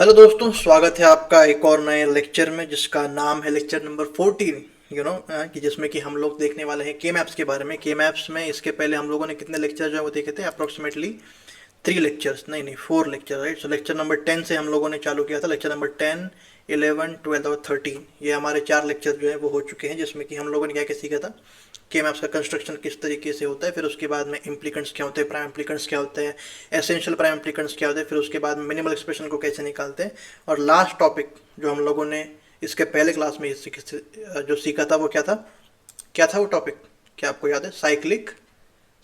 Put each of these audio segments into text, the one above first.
Hello दोस्तों, स्वागत है आपका एक और नए लेक्चर में जिसका नाम है लेक्चर नंबर 14। कि जिसमें कि हम लोग देखने वाले हैं के मैप्स के बारे में। के मैप्स में इसके पहले हम लोगों ने कितने लेक्चर जो है वो देखे थे, अप्रोक्सीमेटली 3 लेक्चर्स, नहीं 4 लेक्चर, राइट। सो लेक्चर नंबर 10 से हम लोगों ने चालू किया था। लेक्चर नंबर 10, 11, 12 और 13, ये हमारे 4 लेक्चर जो है वो हो चुके हैं, जिसमें कि हम लोगों ने क्या क्या सीखा था। के मैप्स का कंस्ट्रक्शन किस तरीके से होता है, फिर उसके बाद में इम्प्लीकेंट्स क्या होते हैं, प्राइम इम्प्लीकेंट्स क्या होते हैं, एसेंशियल प्राइम इम्प्लीकेंट्स क्या होते हैं, फिर उसके बाद मिनिमल एक्सप्रेशन को कैसे निकालते हैं। और लास्ट टॉपिक जो हम लोगों ने इसके पहले क्लास में जो सीखा था वो क्या था वो टॉपिक, क्या आपको याद है? साइक्लिक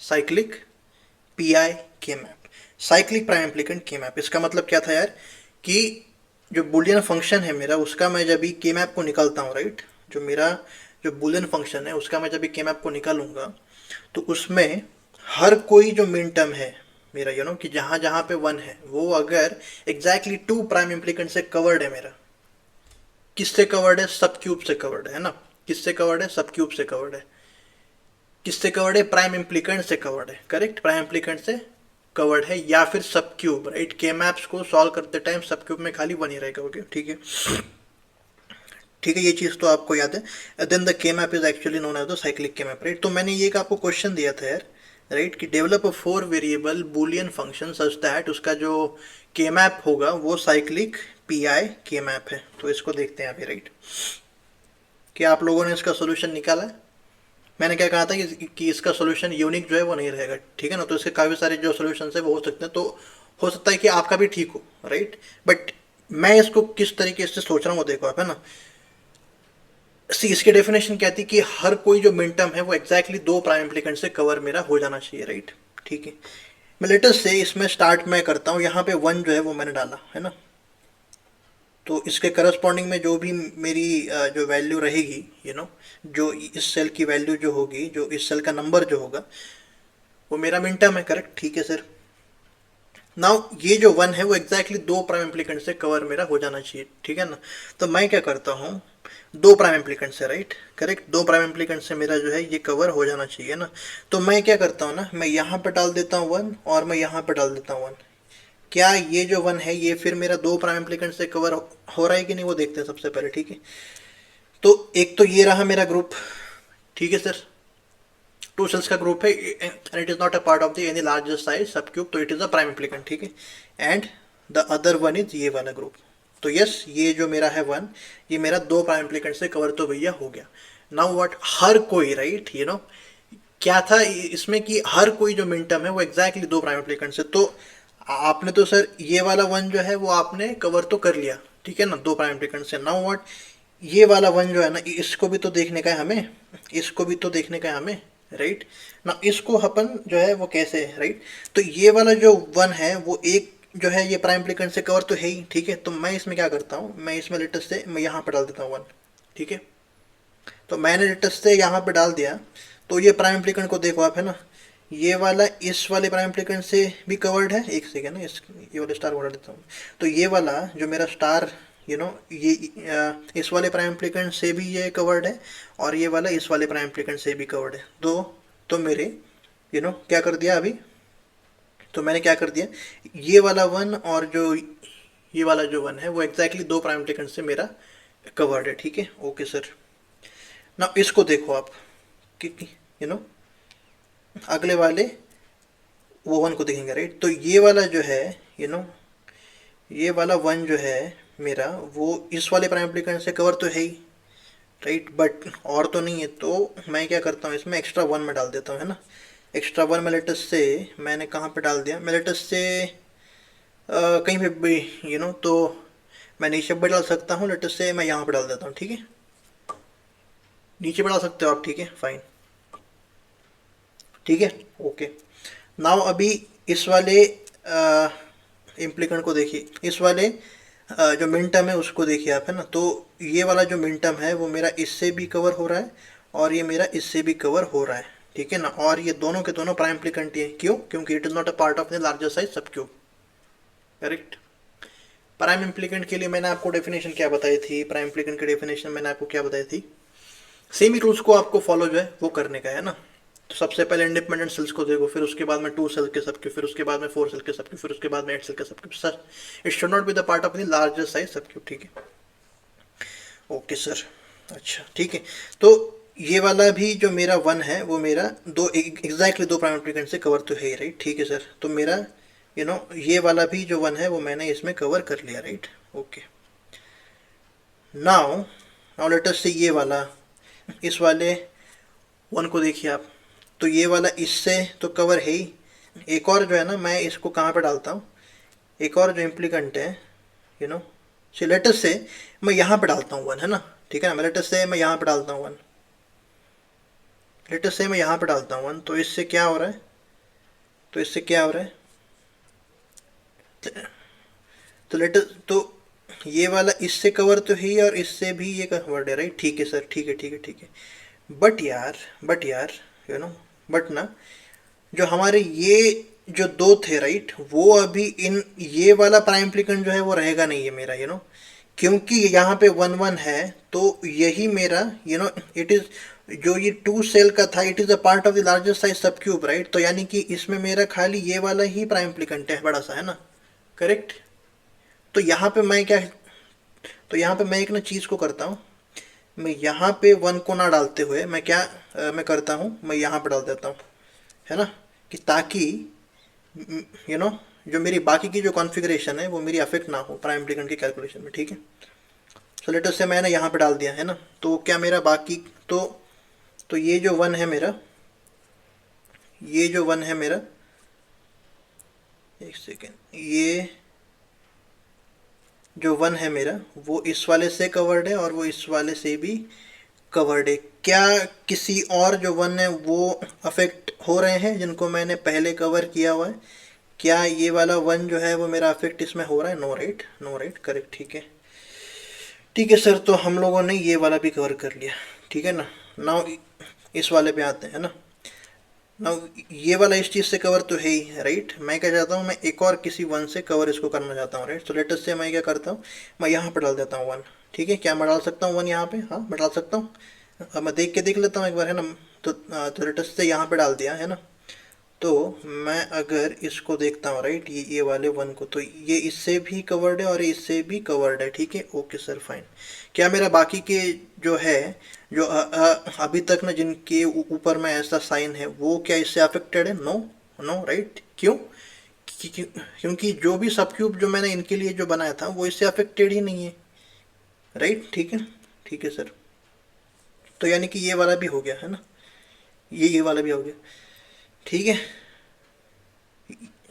साइक्लिक पी आई के map, cyclic prime implicant K map. इसका मतलब क्या था यार, कि जो बुलियन फंक्शन है मेरा, उसका मैं जब भी के मैप को निकालता हूँ, राइट, जो मेरा जो बुलियन फंक्शन है उसका मैं जब भी के मैप को निकालूंगा तो उसमें हर कोई जो मिन टर्म है मेरा, कि जहाँ जहाँ पे 1 है वो अगर एग्जैक्टली 2 प्राइम इम्प्लीकेंट से कवर्ड है मेरा। किससे कवर्ड है? सब क्यूब से कवर्ड है ना। किससे कवर्ड है? सब क्यूब से कवर्ड है। किससे कवर्ड है? प्राइम इम्प्लीकेंट से कवर्ड है, करेक्ट, प्राइम इम्प्लीकेंट से कवर्ड है, या फिर सब क्यूब, राइट। के मैप्स को सॉल्व करते टाइम सब क्यूब में खाली 1 ही रहेगा। ओके, ठीक है। ठीक है, ये चीज़ तो आपको याद है। Then the K map is actually known as the cyclic K map, right. तो मैंने ये एक आपको क्वेश्चन दिया था यार, राइट, कि develop a 4 variable Boolean function such that उसका जो के मैप होगा वो साइक्लिक पी आई के मैप है। तो इसको देखते हैं अभी, राइट। क्या आप लोगों ने इसका सोल्यूशन निकाला है? मैंने क्या कहा था कि इसका सोल्यूशन यूनिक जो है वो नहीं रहेगा, ठीक है ना। तो इसके काफ़ी सारे जो सोल्यूशन है वो हो सकते हैं, तो हो सकता है कि आपका भी ठीक हो, राइट। बट मैं इसको किस तरीके से सोच रहा हूँ वो देखो आप, है ना। सी, इसकी डेफिनेशन क्या थी कि हर कोई जो मिन टर्म है वो एग्जैक्टली 2 प्राइम इम्प्लीकेंट से कवर मेरा हो जाना चाहिए, राइट। ठीक है, मैं लेटेस्ट से इसमें स्टार्ट मैं करता हूँ। यहाँ पे 1 जो है वो मैंने डाला है ना। तो इसके करस्पॉन्डिंग में जो भी मेरी जो वैल्यू रहेगी, जो इस सेल की वैल्यू जो होगी, जो इस सेल का नंबर जो होगा वो मेरा मिन टर्म है, करेक्ट, ठीक है सर। नाउ ये जो 1 है वो एग्जैक्टली 2 प्राइम इम्प्लीकेंट से कवर मेरा हो जाना चाहिए, ठीक है ना। तो मैं क्या करता हूँ, 2 प्राइम इम्प्लीकेंट से, राइट, करेक्ट, 2 प्राइम इम्प्लीकेंट से मेरा जो है ये कवर हो जाना चाहिए ना। तो मैं क्या करता हूँ ना, मैं यहाँ पर डाल देता हूँ 1 और मैं यहाँ पर डाल देता हूँ 1। क्या ये जो 1 है ये फिर मेरा 2 प्राइम इम्प्लीकेंट से कवर हो रहा है कि नहीं, वो देखते हैं सबसे पहले, ठीक है। तो एक तो ये रहा मेरा ग्रुप, ठीक है सर। 2 सेल्स का ग्रुप है and it is not a part of the any larger size सब क्यूब, तो it is a prime implicant, ठीक है। एंड द अदर 1 इज ये वाला ग्रुप। तो यस, ये जो मेरा है 1, ये मेरा 2 प्राइम इम्प्लीकेंट से कवर तो भैया हो गया। नाउ व्हाट, हर कोई, राइट, क्या था इसमें कि हर कोई जो मिन टर्म है वो एग्जैक्टली 2 प्राइम इम्प्लीकेंट से। तो आपने तो सर ये वाला 1 जो है वो आपने कवर तो कर लिया, ठीक है ना, 2 प्राइम इम्प्लीकेंट से। नाउ व्हाट, ये वाला 1 जो है ना, इसको भी तो देखने का है हमें, इसको भी तो देखने का है हमें, राइट ना। इसको अपन जो है वो कैसे है, राइट। तो ये वाला जो 1 है वो एक जो है ये प्राइम इम्प्लीकेंट से कवर तो है ही, ठीक है। तो मैं इसमें क्या करता हूँ, मैं इसमें लेटेस्ट से मैं यहाँ पर डाल देता हूँ 1, ठीक है। तो मैंने लेटेस्ट से यहाँ पे डाल दिया। तो ये प्राइम इम्प्लीकेंट को देखो आप, है ना, ये वाला इस वाले प्राइम इम्प्लीकेंट से भी कवर्ड है। एक सेकेंड ना, ये वाले स्टार को हटा देता हूँ। तो ये वाला जो मेरा स्टार, ये इस वाले प्राइम इम्प्लीकेंट से भी ये कवर्ड है, और ये वाला इस वाले प्राइम इम्प्लीकेंट से भी कवर्ड है। तो मेरे क्या कर दिया अभी, तो मैंने क्या कर दिया, ये वाला 1 और जो ये वाला जो 1 है वो एग्जैक्टली 2 प्राइम इम्प्लीकेंट से मेरा कवर्ड है, ठीक है। Okay sir. ना इसको देखो आप कि यू नो अगले वाले वो 1 को देखेंगे, राइट। तो ये वाला जो है, यू नो ये वाला 1 जो है मेरा, वो इस वाले प्राइम एप्लीकेंट से कवर तो है ही, राइट, बट और तो नहीं है। तो मैं क्या करता हूँ, इसमें एक्स्ट्रा 1 में डाल देता हूँ, है ना। एक्स्ट्रा 1 मैं लेटेस्ट से मैंने कहाँ पे डाल दिया, मैं लेटेस्ट से कहीं पे भी, तो मैं नीचे पे डाल सकता हूँ। लेटेस्ट से मैं यहाँ पे डाल देता हूँ, ठीक है। नीचे पे डाल सकते हो आप, ठीक है, फाइन, ठीक है, ओके। नाउ अभी इस वाले इम्प्लीकेंट को देखिए, इस वाले जो मिन टर्म है उसको देखिए आप, है ना। तो ये वाला जो मिन टर्म है वो मेरा इससे भी कवर हो रहा है और ये मेरा इससे भी कवर हो रहा है, ठीक है ना। और ये दोनों के दोनों प्राइम इम्प्लीकेंट है, क्यों? क्योंकि it is not a part of the larger size सब क्यूब, करेक्ट। प्राइम इम्प्लीकेंट के लिए मैंने आपको डेफिनेशन क्या बताई थी, प्राइम इम्प्लीकेंट की डेफिनेशन मैंने आपको क्या बताई थी। सेम ही रूल्स को आपको फॉलो जो है वो करने का है ना। तो सबसे पहले इंडिपेंडेंट सेल्स को देखो, फिर उसके बाद में 2 सेल के सबके, फिर उसके बाद में 4 सेल के सबके, फिर उसके बाद में 8 सेल के सबके। Sir it should not be the part of the larger size subcube, ठीक है। ओके सर, अच्छा ठीक है। तो ये वाला भी जो मेरा 1 है वो मेरा दो एग्जैक्टली 2 प्राइम इम्प्लिकेंट से कवर तो है ही, राइट, ठीक है सर। तो मेरा ये वाला भी जो 1 है वो मैंने इसमें कवर कर लिया, right, okay. Now now let us से ये वाला, इस वाले 1 को देखिए आप, तो ये वाला इससे तो कवर है ही। एक और जो है ना, मैं इसको कहाँ पे डालता हूँ, एक और जो इम्प्लीकेंट है you no so let us से मैं यहाँ पे डालता हूँ 1, है ना, ठीक है ना। लेट अस से मैं यहाँ पे डालता हूँ 1, लेट अस से मैं यहाँ पे डालता हूँ 1, तो इससे क्या हो रहा है, तो इससे क्या हो रहा है, तो लेट अस तो ये वाला इससे कवर तो है और इससे भी ये कवर्ड है, राइट, ठीक है सर, ठीक है ठीक है ठीक है। बट यार बट ना, जो हमारे ये जो 2 थे, राइट, वो अभी इन ये वाला प्राइम इम्प्लिकेंट जो है वो रहेगा नहीं है मेरा, क्योंकि यहाँ पे 1 1 है, तो यही मेरा इट इज जो ये 2 सेल का था, it is a part of the largest size सब क्यूब, राइट। तो यानी कि इसमें मेरा खाली ये वाला ही प्राइम इम्प्लिकेंट है, बड़ा सा, है ना, करेक्ट। तो यहाँ पे मैं क्या, तो यहाँ पे मैं एक ना चीज़ को करता हूँ, मैं यहाँ पे 1 को ना डालते हुए मैं क्या मैं करता हूँ, मैं यहाँ पे डाल देता हूँ, है ना, कि ताकि यू नो जो मेरी बाकी की जो कॉन्फ़िगरेशन है वो मेरी अफेक्ट ना हो प्राइम इम्प्लिकेंट की कैलकुलेशन में, ठीक है। सो लेट अस से मैंने यहाँ पे डाल दिया, है ना, तो क्या मेरा बाकी तो ये जो 1 है मेरा, ये जो 1 है मेरा, एक सेकेंड, ये जो 1 है मेरा वो इस वाले से कवर्ड है और वो इस वाले से भी कवर्ड है। क्या किसी और जो 1 है वो अफेक्ट हो रहे हैं जिनको मैंने पहले कवर किया हुआ है? क्या ये वाला 1 जो है वो मेरा अफेक्ट इसमें हो रहा है? No right, no right, correct, ठीक है, ठीक है सर। तो हम लोगों ने ये वाला भी कवर कर लिया, ठीक है ना। नाउ इस वाले पे आते हैं ना। नाउ ये वाला इस चीज़ से कवर तो है ही, राइट। मैं क्या चाहता हूँ, मैं एक और किसी 1 से कवर इसको करना चाहता हूँ, राइट। तो लेटेस्ट से मैं क्या करता हूँ, मैं यहाँ पर डाल देता हूँ 1, ठीक है। क्या मैं डाल सकता हूँ 1 यहाँ पे? हाँ मैं डाल सकता हूँ। अब मैं देख लेता हूँ एक बार, है ना। तो लेटेस्ट से यहाँ पे डाल दिया, है ना। तो मैं अगर इसको देखता हूँ, राइट, ये वाले 1 को, तो ये इससे भी कवर्ड है और इससे भी कवर्ड है, ठीक है, ओके सर, फाइन। क्या मेरा बाकी के जो है, जो अभी तक ना जिनके ऊपर में ऐसा साइन है, वो क्या इससे अफेक्टेड है? No, no, right. क्यों? क्योंकि जो भी सब क्यूब जो मैंने इनके लिए जो बनाया था वो इससे अफेक्टेड ही नहीं है, राइट, ठीक है, ठीक है सर। तो यानी कि ये वाला भी हो गया, है ना, ये वाला भी हो गया, ठीक है,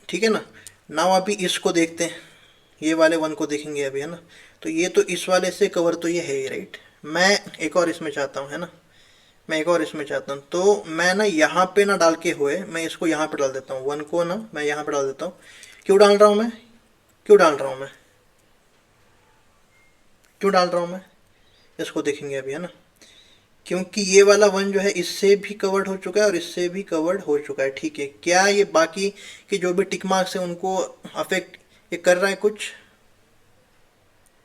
ठीक है ना। नाउ अभी इसको देखते हैं, ये वाले 1 को देखेंगे अभी, है ना। तो ये तो इस वाले से कवर तो ये है ही, राइट। मैं एक और इसमें चाहता हूँ, है ना, मैं एक और इसमें चाहता हूँ। तो मैं ना यहाँ पे ना डाल के हुए मैं इसको यहाँ पे डाल देता हूँ, 1 को ना मैं यहाँ पे डाल देता हूँ। क्यों डाल रहा हूँ मैं, क्यों डाल रहा हूँ मैं, क्यों डाल रहा हूँ मैं, इसको देखेंगे अभी, है ना। क्योंकि ये वाला 1 जो है इससे भी कवर्ड हो चुका है और इससे भी कवर्ड हो चुका है, ठीक है। क्या ये बाकी के जो भी टिक मार्क्स हैं उनको अफेक्ट ये कर रहा है? कुछ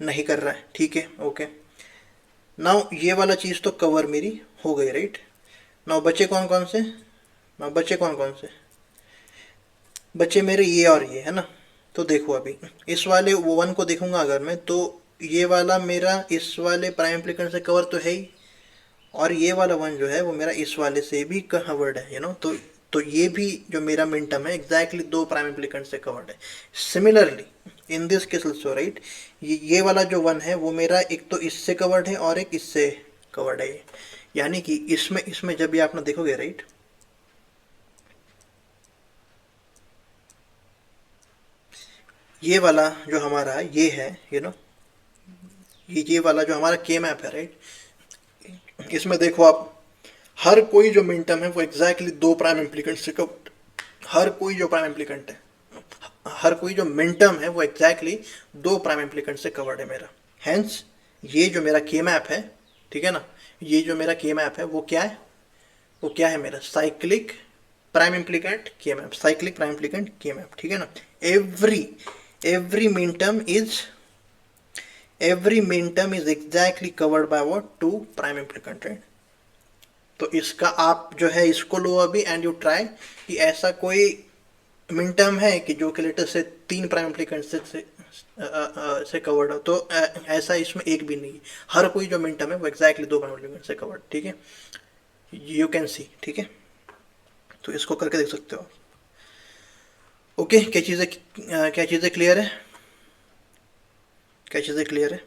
नहीं कर रहा है, ठीक है, ओके। नाउ ये वाला चीज़ तो कवर मेरी हो गई, राइट। नाउ बचे कौन कौन से, नाउ बचे कौन कौन से, बचे मेरे ये और ये, है ना। तो देखो अभी इस वाले वो 1 को देखूंगा अगर मैं, तो ये वाला मेरा इस वाले प्राइम इम्प्लिकेंट से कवर तो है ही, और ये वाला 1 जो है वो मेरा इस वाले से भी कवर्ड है, तो ये भी जो मेरा मिनटम है एग्जैक्टली 2 प्राइम इम्प्लिकेंट से कवर्ड है। Similarly in this case also, right, ये वाला जो 1 है वो मेरा एक तो इससे कवर्ड है और एक इससे कवर्ड है। यानी कि इसमें इसमें जब भी आप ना देखोगे, राइट, ये वाला जो हमारा ये है, ये वाला जो हमारा के मैप है, राइट, इसमें देखो आप, हर कोई जो मिनटम है वो एग्जैक्टली 2 प्राइम इम्प्लिकेंट से कवर्ड, हर कोई जो प्राइम इम्प्लिकेंट है, हर कोई जो मिनटम है वो एग्जैक्टली 2 प्राइम इम्प्लिकेंट से कवर्ड है मेरा। हैंस ये जो मेरा के मैप है, ठीक है ना, ये जो मेरा के मैप है वो क्या है, वो क्या है मेरा साइक्लिक प्राइम इम्प्लिकेंट के मैप, साइक्लिक प्राइम इम्प्लिकेंट के मैप, ठीक है ना। Every minterm is exactly covered by what? 2 prime implicant, right. तो इसका आप जो है इसको लो अभी एंड यू ट्राई कि ऐसा कोई मिन टर्म है कि जो कि लेटर से 3 प्राइम इम्प्लिकेंट से कवर्ड हो, तो ऐसा इसमें एक भी नहीं है। हर कोई जो मिन टर्म है वो एग्जैक्टली 2 प्राइम इम्प्लिकेंट से कवर्ड, ठीक है, यू कैन सी, ठीक है। तो इसको करके देख सकते हो। ओके, क्या चीज़ें क्लियर है, क्या चीज़ें क्लियर है,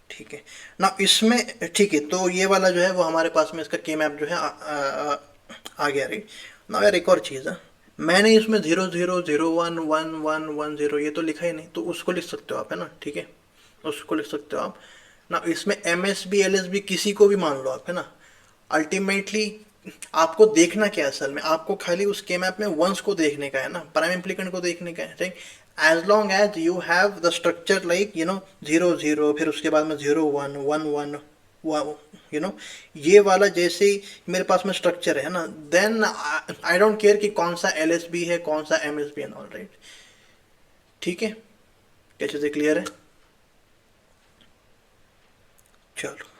ठीक है ना इसमें। ठीक है, तो ये वाला जो है वो हमारे पास में इसका के मैप जो है आ गया, राइट ना। यार एक और चीज़ है, मैंने इसमें 0 0 0 1 1 1 1 0 ये तो लिखा ही नहीं, तो उसको लिख सकते हो आप, है ना, ठीक है, उसको लिख सकते हो आप ना। इसमें M S B L S B किसी को भी मान लो आप, है ना। अल्टीमेटली आपको देखना क्या है, असल में आपको खाली उस के मैप में वंस को देखने का है ना, प्राइम इम्प्लिकेंट को देखने का है, right. As long as you have the structure like 0 0, फिर उसके बाद में 0 1 1 1, ये वाला जैसे ही मेरे पास में स्ट्रक्चर है ना, देन आई डोंट केयर कि कौन सा एल एस बी है कौन सा M S B and all, right, ठीक है। क्या चीज़ें क्लियर है, चलो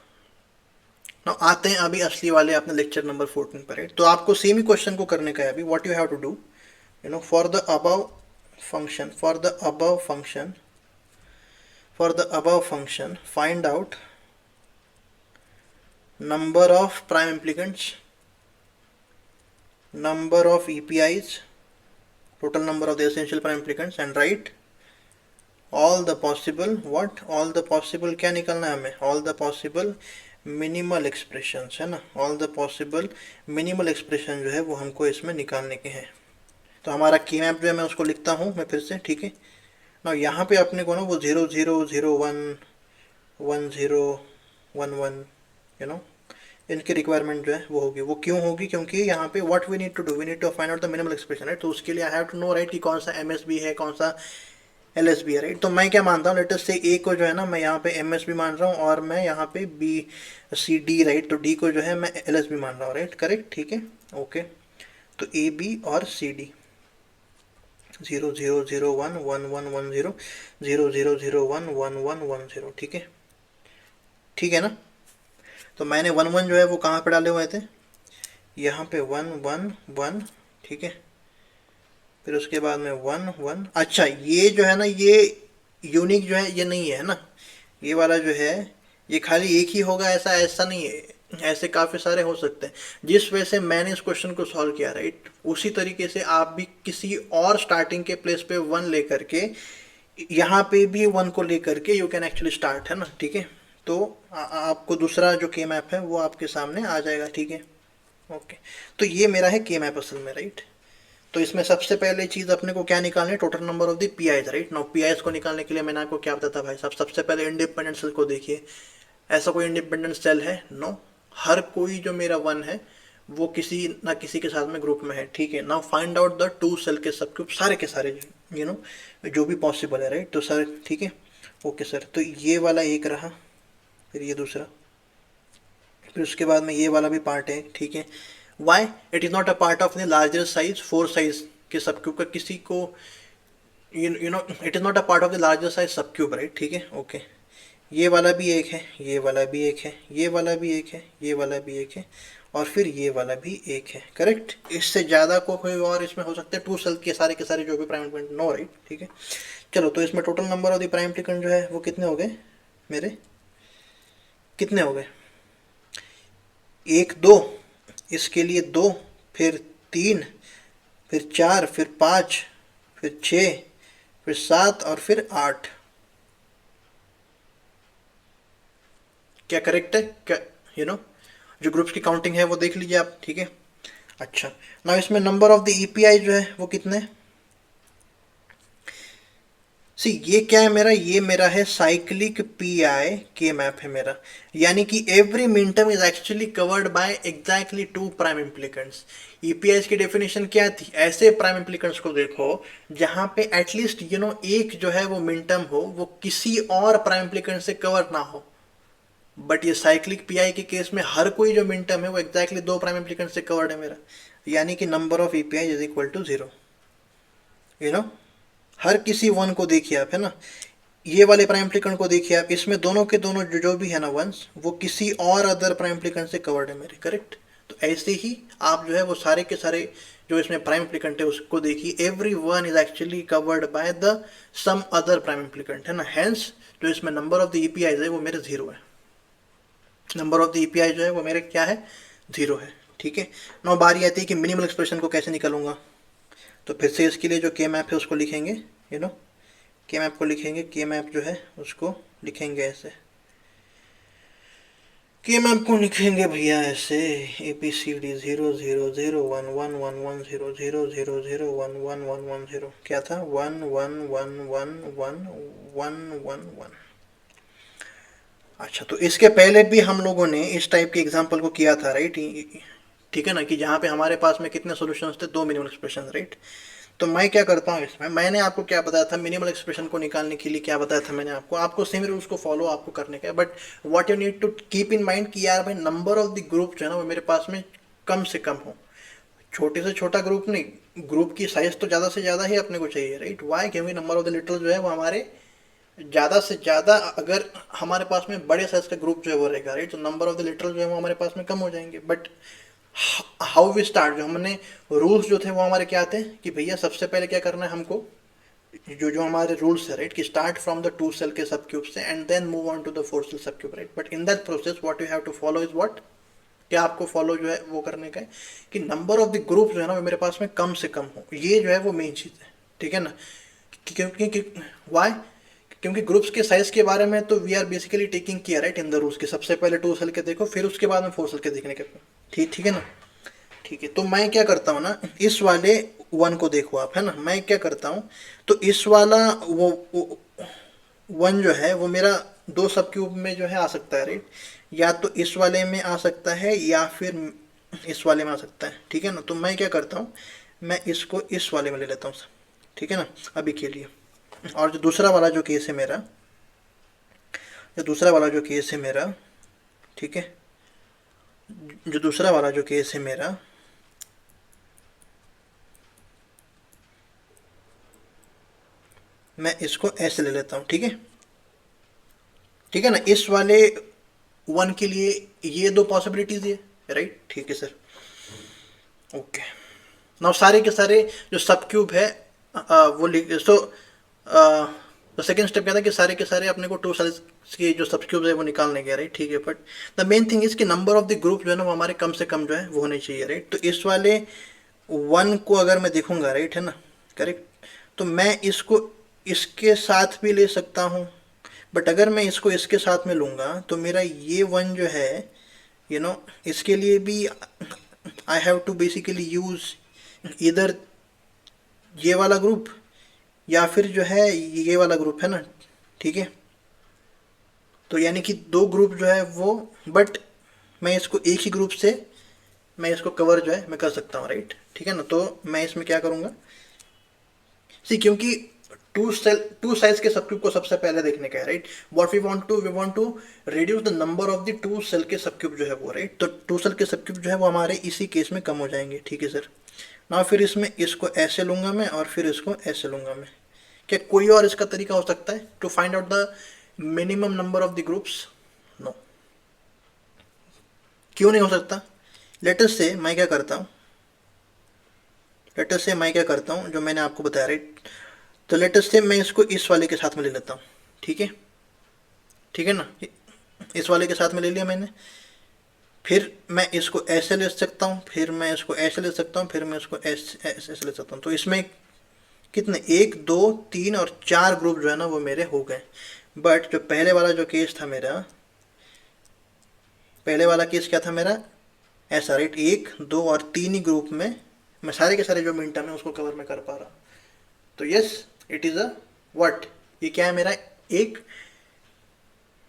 ना आते हैं अभी असली वाले अपने लेक्चर नंबर 14 पर, राइट। तो आपको सेम ही क्वेश्चन को करने का है अभी। What you have to do, for the above function, for the above function find out number of prime implicants, number of EPIs, total number of the essential prime implicants, and write all the possible all the possible क्या निकलना है हमें, all the possible minimal expressions, है ना। all the possible minimal expression जो है वो हमको इसमें निकालने के हैं। तो हमारा की मैप जो है मैं उसको लिखता हूँ मैं फिर से, ठीक है ना। यहाँ पे अपने को ना वो 0 0 0 1 1 0 1 1 इनकी रिक्वायरमेंट जो है वो होगी। वो क्यों होगी, क्योंकि यहाँ पे what we need to do, we need to find out the minimal expression, right. तो उसके लिए I have to know, right, कि कौन सा एम एस बी है कौन सा एल एस बी है, राइट। तो मैं क्या मानता हूँ, लेटेस्ट से ए को जो है ना मैं यहाँ पे एम एस बी मान रहा हूँ, और मैं यहाँ पे बी सी डी, राइट, तो डी को जो है मैं एल एस बी मान रहा हूँ, राइट, करेक्ट, ठीक है, ओके। तो ए बी और सी डी 0 0 0 1 1 1 1 0 0 0 0 1 1 1 1 0, ठीक है, ठीक है ना। तो मैंने 1 1 जो है वो कहाँ पे डाले हुए थे, यहाँ पे 1 1 1, ठीक है, फिर उसके बाद में 1 1। अच्छा ये जो है ना ये यूनिक जो है ये नहीं है ना, ये वाला जो है ये खाली एक ही होगा ऐसा नहीं है, ऐसे काफ़ी सारे हो सकते हैं। जिस वजह से मैंने इस क्वेश्चन को सॉल्व किया, राइट, उसी तरीके से आप भी किसी और स्टार्टिंग के प्लेस पे 1 लेकर के यहाँ पे भी 1 को लेकर के यू कैन एक्चुअली स्टार्ट, है ना, ठीक है। तो आपको दूसरा जो के मैप है वो आपके सामने आ जाएगा, ठीक है, ओके। तो ये मेरा है के मैप असल में, राइट। तो इसमें सबसे पहले चीज़ अपने को क्या निकालनी है, total number of the P Is, right. Now P eyes को निकालने के लिए मैंने आपको क्या बताया था भाई साहब, सबसे पहले इंडिपेंडेंट सेल को देखिए। ऐसा कोई इंडिपेंडेंट सेल है, नो, हर कोई जो मेरा 1 है वो किसी ना किसी के साथ में ग्रुप में है, ठीक है। Now find out the 2 cell के सब ग्रुप, सारे के सारे जो भी पॉसिबल है, राइट। तो सर ठीक है, ओके सर। तो ये वाला एक रहा, फिर ये दूसरा, फिर उसके बाद में ये वाला भी पार्ट है, ठीक है। Why it is not a part of the larger size 4 size के सब क्यूब का, किसी को it is not a part of the larger size सब क्यूब, राइट, ठीक है, ओके। ये वाला भी एक है, ये वाला भी एक है, ये वाला भी एक है, ये वाला भी एक है, और फिर ये वाला भी एक है, करेक्ट। इससे ज़्यादा को कोई और इसमें हो सकते हैं 2 सेल के सारे जो भी प्राइम इम्प्लिकेंट, नो, राइट, ठीक है। चलो तो इसमें total number of the prime implicant जो है वो कितने हो गए मेरे, कितने हो गए, 1 2, इसके लिए 2, फिर 3, फिर 4, फिर 5, फिर 6, फिर 7 और फिर 8। क्या करेक्ट है, क्या जो ग्रुप्स की काउंटिंग है वो देख लीजिए आप, ठीक है। अच्छा ना इसमें नंबर ऑफ द ईपीआई जो है वो कितने, सी ये क्या है मेरा, ये मेरा है साइक्लिक पीआई के मैप है मेरा, यानी कि every minterm is actually covered by exactly 2 prime implicants. EPI की डेफिनेशन क्या थी, ऐसे प्राइम इम्प्लिकेंट्स को देखो जहां पे एटलीस्ट एक जो है वो मिनटम हो वो किसी और प्राइम इम्प्लिकेंट से कवर ना हो। बट ये साइक्लिक पीआई के केस में हर कोई जो मिन टर्म है वो एग्जैक्टली 2 प्राइम इम्प्लिकेंट से कवर्ड है मेरा, यानी कि number of EPI is equal to 0। हर किसी 1 को देखिए आप, है ना, ये वाले प्राइम इम्प्लिकेंट को देखिए आप, इसमें दोनों के दोनों जो भी है ना वंस वो किसी और अदर प्राइम इम्प्लिकेंट से कवर्ड है मेरे, करेक्ट। तो ऐसे ही आप जो है वो सारे के सारे जो इसमें प्राइम इम्प्लीकेंट है उसको देखिए, every one is actually covered by the some other prime implicant, है ना। हेंस जो इसमें नंबर ऑफ द ईपीआई है वो मेरे 0 है, नंबर ऑफ द ईपीआई जो है वो मेरे क्या है, 0 है, ठीक है। नाउ बारी आती है कि मिनिमल एक्सप्रेशन को कैसे निकालूंगा। तो फिर से इसके लिए जो के मैप है उसको लिखेंगे, यू नो, के मैप को लिखेंगे, के मैप जो है उसको लिखेंगे ऐसे, के मैप को लिखेंगे भैया ऐसे, ए बी सी डी 0 0 0 1 1 1 0 0 0 0 1 1 1 1 0, क्या था 1 1 1 1 1 1 1 1। अच्छा, तो इसके पहले भी हम लोगों ने इस टाइप के एग्जाम्पल को किया था, राइट, ठीक है ना, कि जहाँ पे हमारे पास में कितने सॉल्यूशंस थे, 2 मिनिमल एक्सप्रेशन, राइट। तो मैं क्या करता हूँ इसमें, मैंने आपको क्या बताया था मिनिमल एक्सप्रेशन को निकालने के लिए, क्या बताया था मैंने आपको सेम रूल्स को फॉलो आपको करने का है, but what you need to keep in mind कि यार भाई नंबर ऑफ द ग्रुप जो है ना वो मेरे पास में कम से कम हो, छोटे से छोटा ग्रुप नहीं, ग्रुप की साइज तो ज़्यादा से ज़्यादा ही अपने को चाहिए, राइट। वाई, क्योंकि नंबर ऑफ द लिटल जो है वो हमारे ज़्यादा से ज़्यादा, अगर हमारे पास में बड़े साइज का ग्रुप जो है वो रहेगा, राइट, तो नंबर ऑफ द लिटल जो है वो हमारे पास में कम हो जाएंगे। बट हाउ वी स्टार्ट, जो हमने रूल्स जो थे वो हमारे क्या थे कि भैया सबसे पहले क्या करना है हमको, जो जो हमारे रूल्स है, राइट, कि स्टार्ट फ्रॉम द 2 सेल के सब क्यूब से and then move on to the 4 cell subcube, right. But in that process what you have to follow is what, क्या आपको फॉलो जो है वो करने का है कि नंबर ऑफ द ग्रुप जो है ना वो मेरे पास में कम से कम हो, ये जो है वो मेन चीज़ है, ठीक है ना। क्योंकि वाई, क्योंकि ग्रुप्स के साइज के बारे में तो we are basically taking care, right, in the rules के सबसे पहले 2 सेल के देखो, फिर उसके बाद में 4 सेल के देखने के, ठीक है ना। ठीक है, तो मैं क्या करता हूँ ना, इस वाले 1 को देखो आप, है ना, मैं क्या करता हूँ, तो इस वाला वो 1 जो है वो मेरा 2 सब क्यूब में जो है आ सकता है, राइट, या तो इस वाले में आ सकता है या फिर इस वाले में आ सकता है, ठीक है ना। तो मैं क्या करता हूँ, मैं इसको इस वाले में ले लेता हूँ, ठीक है ना, अभी के लिए। और जो दूसरा वाला जो केस है मेरा, जो दूसरा वाला जो केस है मेरा, ठीक है, जो दूसरा वाला जो केस है मेरा, मैं इसको ऐसे ले लेता हूँ, ठीक है, ठीक है ना। इस वाले 1 के लिए ये 2 पॉसिबिलिटीज है, राइट, ठीक है सर, ओके। नाउ सारे के सारे जो सब क्यूब है वो सो तो सेकेंड स्टेप क्या था कि सारे के सारे अपने को 2 साइज के जो सब क्यूब है वो निकालने के, राइट, ठीक है। But the main thing is कि नंबर ऑफ द ग्रुप जो है ना वो हमारे कम से कम जो है वो होने चाहिए, राइट। तो इस वाले 1 को अगर मैं देखूंगा, राइट, है ना, करेक्ट, तो मैं इसको इसके साथ भी ले सकता हूँ, बट अगर मैं इसको इसके साथ में लूँगा तो मेरा ये 1 जो है, यू नो, इसके लिए भी I have to basically use इधर ये वाला ग्रुप या फिर जो है ये वाला ग्रुप, है ना, ठीक है। तो यानी कि 2 ग्रुप जो है वो, बट मैं इसको एक ही ग्रुप से मैं इसको कवर जो है मैं कर सकता हूँ, राइट, ठीक है ना। तो मैं इसमें क्या करूँगा, सी, क्योंकि 2 साइज के सब क्यूब को सबसे पहले देखने का है, right. What we want to reduce the number of the 2 cell के सब क्यूब जो है वो, राइट। तो 2 सेल के सब क्यूब जो है वो हमारे इसी केस में कम हो जाएंगे, ठीक है सर। ना फिर इसमें इसको ऐसे लूँगा मैं और फिर इसको ऐसे लूँगा मैं, क्या कोई और इसका तरीका हो सकता है to find out the minimum number of the groups? No, क्यों नहीं हो सकता? लेटस से मैं क्या करता हूँ, लेटस से मैं क्या करता हूँ जो मैंने आपको बताया, राइट। तो लेटस से मैं इसको इस वाले के साथ में ले लेता हूँ, ठीक है, ठीक है ना, इस वाले के साथ में ले लिया मैंने, फिर मैं इसको ऐसे ले सकता हूँ, फिर मैं इसको ऐसे ले सकता हूँ, फिर मैं इसको ऐसे ऐसे ले सकता हूँ। तो इसमें कितने, 1 2 3 और 4 ग्रुप जो है ना वो मेरे हो गए। बट जो पहले वाला जो केस था मेरा, पहले वाला केस क्या था मेरा, ऐसा, राइट, 1 2 और 3 ही ग्रुप में मैं सारे के सारे जो मिनट है उसको कवर में कर पा रहा हूँ। तो yes, it is a what, ये क्या है मेरा, एक,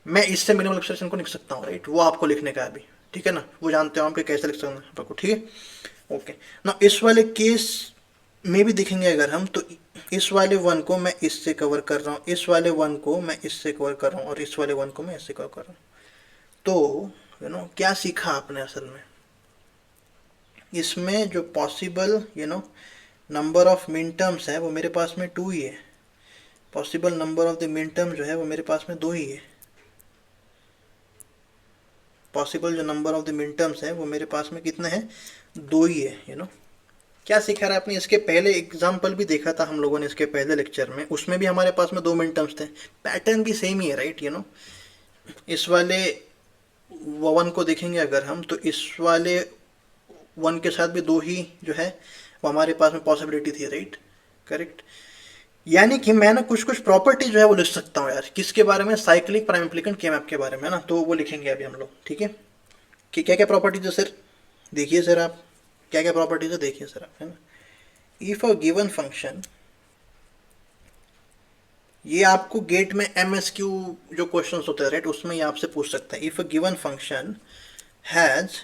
मैं इससे मिनिमल एक्सप्रेशन को लिख सकता हूँ, राइट, वो आपको लिखने का है अभी, ठीक है ना, वो जानते हो आप कि कैसे लिख सकते हैं आपको, ठीक है, ओके। ना इस वाले केस में भी देखेंगे अगर हम, तो इस वाले 1 को मैं इससे कवर कर रहा हूँ, इस वाले 1 को मैं इससे कवर कर रहा हूँ और इस वाले 1 को मैं इससे कवर कर रहा हूँ। तो यू नो क्या सीखा आपने असल में इसमें, जो possible you know number of मिन टर्म्स है वो मेरे पास में 2 ही है, possible number of the min term जो है वो मेरे पास में 2 ही है, पॉसिबल जो नंबर ऑफ द मिन टर्म्स है वो मेरे पास में कितने हैं, 2 ही है, क्या सीखा रहा है आपने, इसके पहले एग्जाम्पल भी देखा था हम लोगों ने इसके पहले लेक्चर में, उसमें भी हमारे पास में 2 मिन टर्म्स थे, पैटर्न भी सेम ही है, राइट, इस वाले वन को देखेंगे अगर हम, तो इस वाले वन के साथ भी 2 ही जो है वो हमारे पास में पॉसिबिलिटी थी, राइट, करेक्ट। यानी कि मैं ना कुछ कुछ प्रॉपर्टी जो है वो लिख सकता हूँ यार, किसके बारे में, साइक्लिक प्राइम इम्प्लिकेंट के मैप के बारे में ना, तो वो लिखेंगे अभी हम लोग, ठीक है, कि क्या क्या प्रॉपर्टीज है सर, देखिए सर आप क्या क्या प्रॉपर्टीज है, देखिए सर आप, है ना, इफ अ गिवन फंक्शन, ये आपको गेट में MSQ जो क्वेश्चन होते हैं, राइट, उसमें ये आपसे पूछ सकता है, if a given function has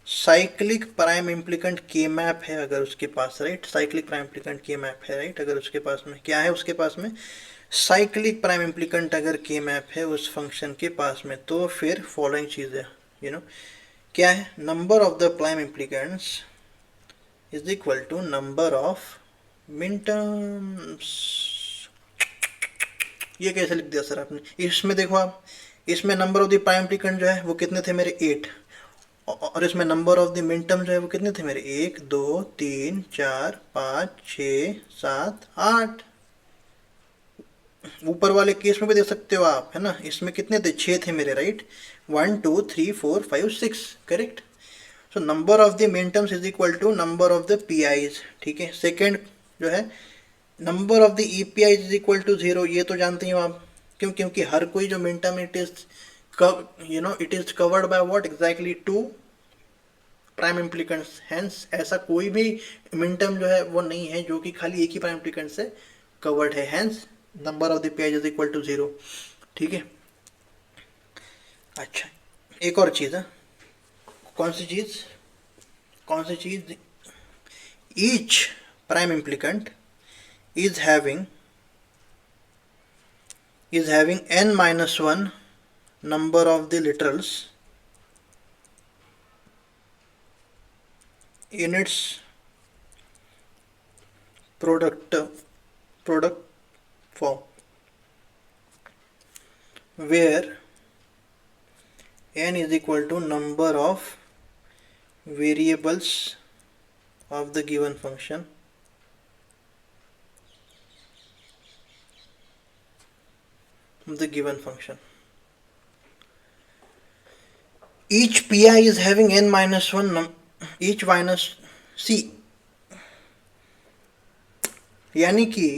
cyclic prime implicant के मैप है अगर उसके पास, राइट, साइक्लिक प्राइम इम्प्लिकेंट के मैप है, राइट, अगर उसके पास में क्या है, उसके पास में साइक्लिक प्राइम इम्प्लिकेंट अगर के मैप है उस फंक्शन के पास में, तो फिर फॉलोइंग चीज़ है, क्या है, number of the prime implicants is equal to number of minterms. ये कैसे लिख दिया सर आपने, इसमें देखो आप, इसमें number of the prime implicant जो है वो कितने थे मेरे, 8, और इसमें number of the min term जो है वो कितने थे मेरे, 1 2 3 4 5 6 7 8। ऊपर वाले केस में भी देख सकते हो आप, है ना, इसमें कितने थे, 6 थे मेरे, right, 1 2 3 4 5 6, correct. So number of the minterms is equal to number of the PIs, ठीक है। सेकेंड जो है number of the EPIs is equal to 0, ये तो जानते हो आप, क्यों, क्योंकि हर कोई जो minterm it is it is covered by what exactly 2 prime implicants, hence ऐसा कोई भी मिन टर्म जो है वो नहीं है जो कि खाली एक ही प्राइम इम्प्लिकेंट से कवर्ड है, hence number of the PIs is equal to 0, ठीक है। अच्छा, एक और चीज़ है, कौन सी चीज़, कौन सी चीज़, each prime implicant is having n-1 number of the literals in its product form, where n is equal to number of variables of the given function the given function. Each PI is having n-1 each minus c, यानी कि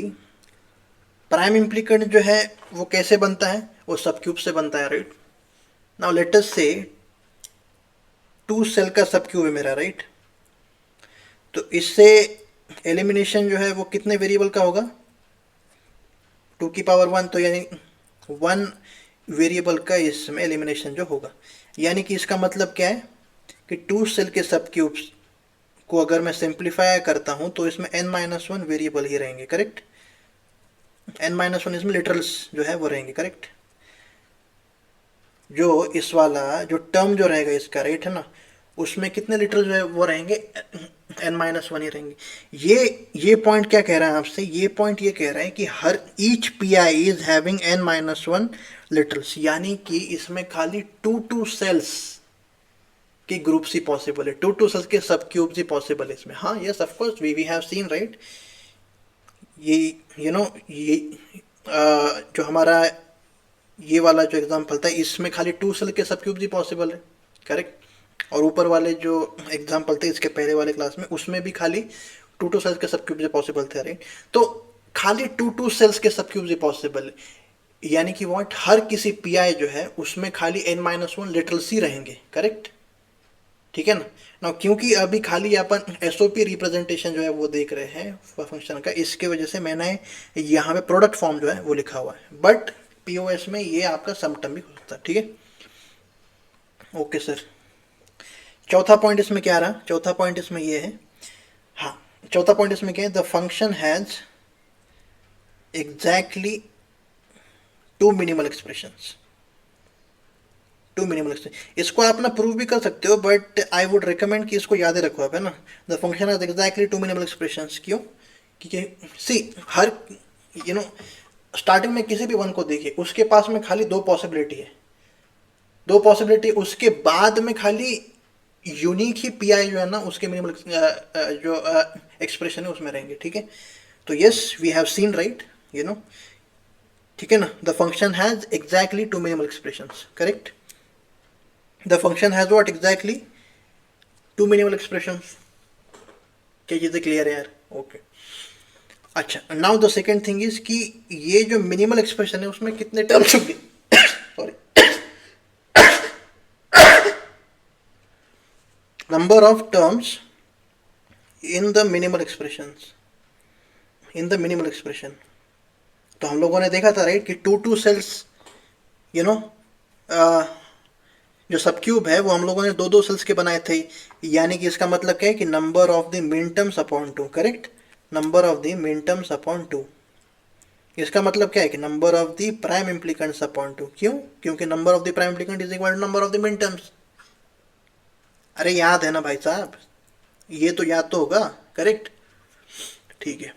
prime implicant जो है वो कैसे बनता है, वो सब क्यूब से बनता है, राइट। नाउ लेट अस से 2 सेल का सब क्यूब है मेरा, राइट, तो इससे एलिमिनेशन जो है वो कितने वेरिएबल का होगा, 2 की पावर 1, तो यानी 1 वेरिएबल का इसमें एलिमिनेशन जो होगा, यानी कि इसका मतलब क्या है कि 2 सेल के सब क्यूब्स को अगर मैं सिंप्लीफाई करता हूं तो इसमें n-1 वेरिएबल ही रहेंगे, करेक्ट, n-1 इसमें लिटरल्स जो है वो रहेंगे, करेक्ट। जो इस वाला जो टर्म जो रहेगा इसका, राइट, है ना, उसमें कितने लिटरल जो है वो रहेंगे, n-1 ही रहेंगे। ये पॉइंट क्या कह रहा है आपसे, ये पॉइंट ये कह रहा है कि हर each PI is having n-1 literals, यानी कि इसमें खाली 2 सेल्स के ग्रुप्स ही पॉसिबल है, 2 सेल्स के सब क्यूब्स ही पॉसिबल है इसमें। हाँ, yes of course we have seen, right, ये ये जो हमारा ये वाला जो एग्जाम्पल था इसमें खाली 2 सेल के सब क्यूब्स ही पॉसिबल है, करेक्ट। और ऊपर वाले जो एग्जाम्पल थे इसके पहले वाले क्लास में, उसमें भी खाली 2 सेल्स के सब क्यूब्स पॉसिबल थे, राइट। तो खाली 2 सेल्स के सब क्यूब्स पॉसिबल है, यानी कि व्हाट, हर किसी PI जो है उसमें खाली n-1 लिटरल्स ही रहेंगे, करेक्ट, ठीक है ना। ना क्योंकि अभी खाली अपन SOP रिप्रेजेंटेशन जो है वो देख रहे हैं फंक्शन का, इसके वजह से मैंने यहाँ पे प्रोडक्ट फॉर्म जो है वो लिखा हुआ है, बट POS में ये आपका सम टर्म भी हो सकता है, ठीक है। ओके सर, चौथा पॉइंट इसमें क्या रहा, चौथा पॉइंट इसमें ये है, हाँ, चौथा पॉइंट इसमें क्या है, the function has exactly 2 minimal expressions, 2 minimal expression. इसको आप ना प्रूव भी कर सकते हो, बट आई वुड रिकमेंड कि इसको याद रखो आप, है ना, the function has exactly 2 minimal expressions. क्यों, क्योंकि सी हर यू नो स्टार्टिंग में किसी भी वन को देखिए, उसके पास में खाली 2 पॉसिबिलिटी है, दो पॉसिबिलिटी, उसके बाद में खाली यूनिक ही पी आई जो है ना उसके मिनिमल जो एक्सप्रेशन है उसमें रहेंगे, ठीक है। तो yes we have seen right, you know, ठीक है ना, the function has exactly two minimal expressions, correct. The function has what exactly two minimal expressions. क्या चीज़ें क्लियर है यार? ओके अच्छा, now the second thing is कि ये जो मिनिमल एक्सप्रेशन है उसमें कितने टर्म्स होंगे sorry, number of terms in the minimal expressions, in the minimal expression. तो हम लोगों ने देखा था राइट कि टू सेल्स, यू नो, जो सब क्यूब है वो हम लोगों ने दो दो सेल्स के बनाए थे, यानी कि इसका मतलब क्या है कि number of the minterms upon two, correct, number of the minterms upon two. इसका मतलब क्या है कि number of the prime implicants upon two. क्यों? क्योंकि number of the prime implicant is equal to number of the minterms. अरे याद है ना भाई साहब, ये तो याद तो होगा, करेक्ट, ठीक है।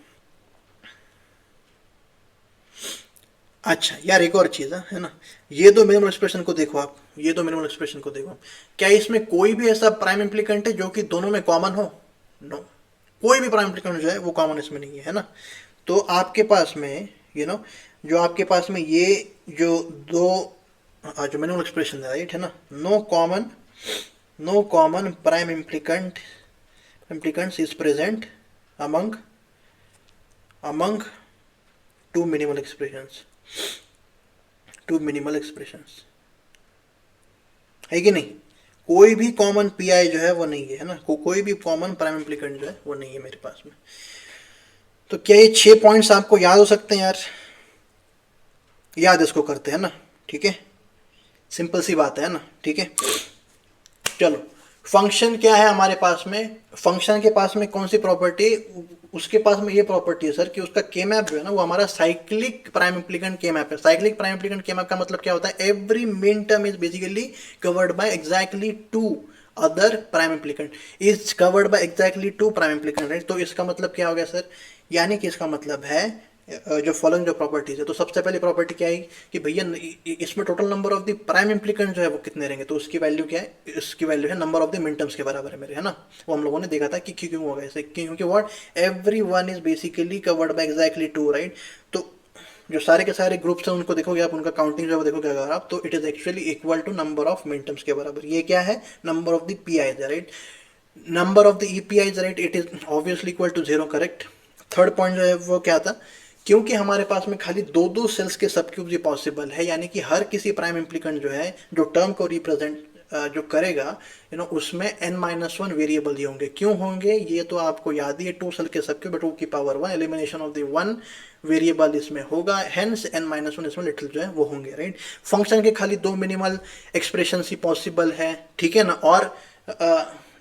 अच्छा यार एक और चीज़ है ना, ये दो मिनिमल एक्सप्रेशन को देखो आप, ये दो मिनिमल एक्सप्रेशन को देखो, क्या इसमें कोई भी ऐसा प्राइम इम्प्लीकेंट है जो कि दोनों में कॉमन हो? नो, कोई भी प्राइम इम्प्लीकेंट जो है वो कॉमन इसमें नहीं है ना। तो आपके पास में यू नो जो आपके पास में ये जो दो जो मिनिमल एक्सप्रेशन है राइट है ना, no common prime implicants is present among among two minimal expressions, two minimal expressions, है कि नहीं? कोई भी कॉमन पी आई जो है वो नहीं है ना, कोई भी कॉमन प्राइम इम्प्लीकेंट जो है वो नहीं है मेरे पास में। तो क्या ये 6 पॉइंट्स आपको याद हो सकते हैं यार? याद इसको करते हैं ना, ठीक है, सिंपल सी बात है ना, ठीक है। चलो फंक्शन क्या है हमारे पास में, फंक्शन के पास में कौन सी प्रॉपर्टी, उसके पास में ये प्रॉपर्टी है सर कि उसका के मैप जो है ना वो हमारा cyclic prime implicant K map है। Cyclic prime implicant K map का मतलब क्या होता है? Every minterm is basically covered by exactly two other prime implicant, is covered by exactly two prime implicant, right. तो इसका मतलब क्या हो गया सर? यानी कि इसका मतलब है जो फॉलोइंग जो प्रॉपर्टीज है, तो सबसे पहली प्रॉपर्टी क्या है कि भैया इसमें total number of the prime implicant जो है वो कितने रहेंगे, तो उसकी वैल्यू क्या है? इसकी वैल्यू है number of the minterms के बराबर है मेरे, है ना। वो हम लोगों ने देखा था कि क्यों होगा ऐसे, क्योंकि what, every one is basically covered by exactly two, right. तो जो सारे के सारे ग्रुप्स हैं उनको देखोगे आप, उनका काउंटिंग जो है वो देखोगे अगर आप, तो it is actually equal to number of minterms के बराबर। ये क्या है? Number of the P Is, right, number of the E P Is, right, it is obviously equal to 0, correct. Third point जो है वो क्या था? क्योंकि हमारे पास में खाली दो दो सेल्स के सब क्यूब्स ही पॉसिबल है, यानी कि हर किसी प्राइम इम्प्लीकेंट जो है जो टर्म को रिप्रेजेंट जो करेगा उसमें n-1 वेरिएबल ही होंगे। क्यों होंगे ये तो आपको याद ही है, टू सेल के सब क्यूब टू की power 1, elimination of the one variable इसमें होगा, हेंस n-1 इसमें लिटिल जो है वो होंगे, राइट। फंक्शन के खाली दो मिनिमल एक्सप्रेशन ही पॉसिबल है, ठीक है ना। और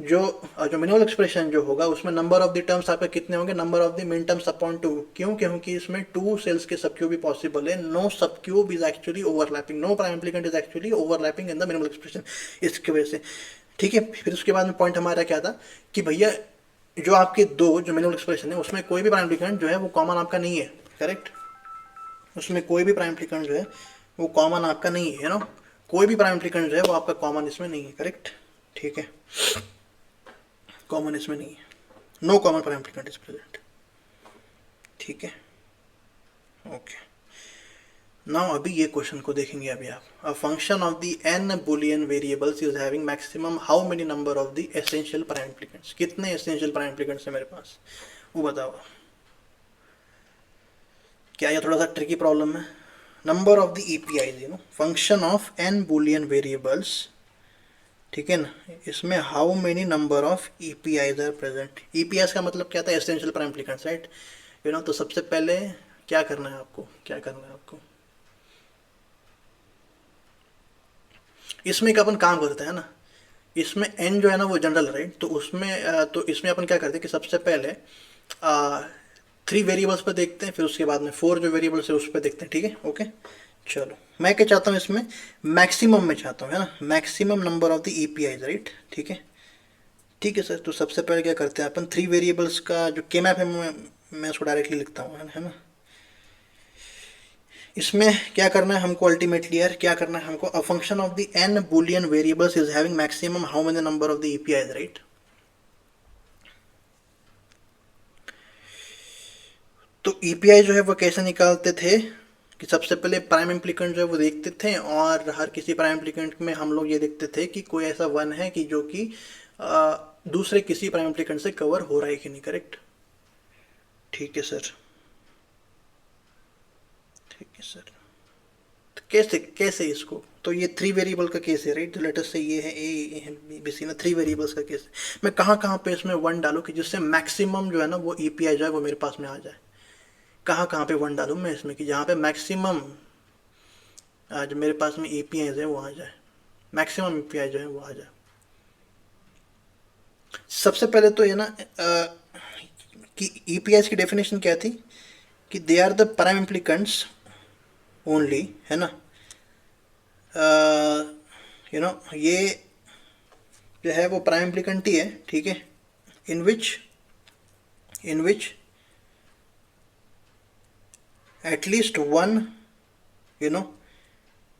जो मिनिमल एक्सप्रेशन जो होगा उसमें नंबर ऑफ द टर्म्स आपके कितने होंगे? Number of the minterms upon two. क्यों? क्योंकि इसमें टू सेल्स के सब क्यूब भी पॉसिबल है, no subcube is actually overlapping, no prime implicant is actually overlapping in the minimal expression, इसकी वजह से, ठीक है। फिर उसके बाद में पॉइंट हमारा क्या था कि भैया जो आपके दो जो मिनिमल एक्सप्रेशन है उसमें कोई भी प्राइम इम्प्लीकेंट जो है वो कॉमन आपका नहीं है, करेक्ट। उसमें कोई भी प्राइम इम्प्लीकेंट जो है वो कॉमन आपका नहीं है ना, कोई भी प्राइम इम्प्लीकेंट जो है वो आपका कॉमन इसमें नहीं है, करेक्ट, ठीक है, कॉमन इसमें नहीं है, no common prime implicant is present, ठीक है, ओके। नाउ अभी ये क्वेश्चन को देखेंगे अभी आप, a function of the n Boolean variables is having maximum how many number of the essential prime implicants, कितने एसेंशियल प्राइम इम्प्लीकेंट्स है मेरे पास वो बताओ। क्या ये थोड़ा सा ट्रिकी प्रॉब्लम है? Number of the EPI function of n Boolean variables, ठीक है ना, इसमें how many number of EPIs are present. EPIs का मतलब क्या था? एसेंशियल प्राइम इम्प्लीकेंट्स, राइट, तो सबसे पहले क्या करना है आपको, क्या करना है आपको, इसमें एक अपन काम करते हैं ना, इसमें n जो है ना वो जनरल, राइट, तो उसमें तो इसमें अपन क्या करते हैं कि सबसे पहले 3 वेरिएबल्स पर देखते हैं, फिर उसके बाद में 4 जो वेरिएबल्स है उस पर देखते हैं, ठीक है, ओके। चलो मैं क्या चाहता हूँ इसमें, मैक्सिमम में चाहता हूँ, है ना, maximum number of the EPIs, right, ठीक है, ठीक है सर। तो सबसे पहले क्या करते हैं अपन, 3 वेरिएबल्स का जो के मैप है मैं उसको डायरेक्टली लिखता हूँ, है ना। इसमें क्या करना है हमको, अल्टीमेटली यार क्या करना है हमको, a function of the n Boolean variables is having maximum how many number of the EPI, right. तो ईपीआई जो है वो कैसे निकालते थे कि सबसे पहले प्राइम इम्प्लीकेंट जो है वो देखते थे, और हर किसी प्राइम इम्प्लीकेंट में हम लोग ये देखते थे कि कोई ऐसा वन है कि जो कि दूसरे किसी प्राइम इम्प्लीकेंट से कवर हो रहा है कि नहीं, करेक्ट। ठीक है सर, ठीक है सर। तो कैसे कैसे इसको, तो ये थ्री वेरिएबल का केस है, राइट। जो लेटर से ये है ए बी सी ना, थ्री वेरिएबल्स का केस है। मैं कहाँ कहाँ पे इसमें वन डालूँ कि जिससे मैक्सिमम जो है ना वो ईपीआई जो है वो मेरे पास में आ जाए। कहाँ कहाँ पे वन डालूँ मैं इसमें कि जहाँ पे मैक्सिमम जो मेरे पास में एपीआई है वो आ जाए, मैक्सिमम एपीआई जो है वो आ जाए। सबसे पहले तो ये ना कि ईपीआई की डेफिनेशन क्या थी कि they are the prime implicants only, है ना। यू नो ये जो है वो प्राइम इम्प्लीकेंट ही है, ठीक है। In which at least one you know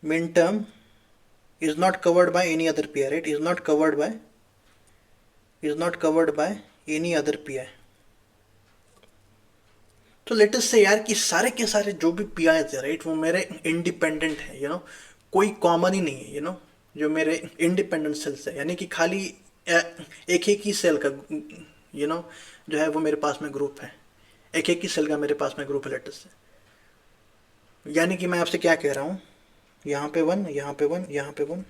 minterm is not covered by any other PI, right? Is not covered by any other PI. तो लेटेस्ट से यार कि सारे के सारे जो भी पी आई थे, राइट, वो मेरे इंडिपेंडेंट है, कोई कॉमन ही नहीं है, जो मेरे इंडिपेंडेंट सेल्स है, यानी कि खाली एक एक ही सेल का जो है वो मेरे पास में ग्रुप है, एक एक ही सेल का मेरे पास में ग्रुप है लेटेस्ट से। यानी कि मैं आपसे क्या कह रहा हूँ, यहाँ पे वन, यहाँ पे वन, यहाँ पे वन,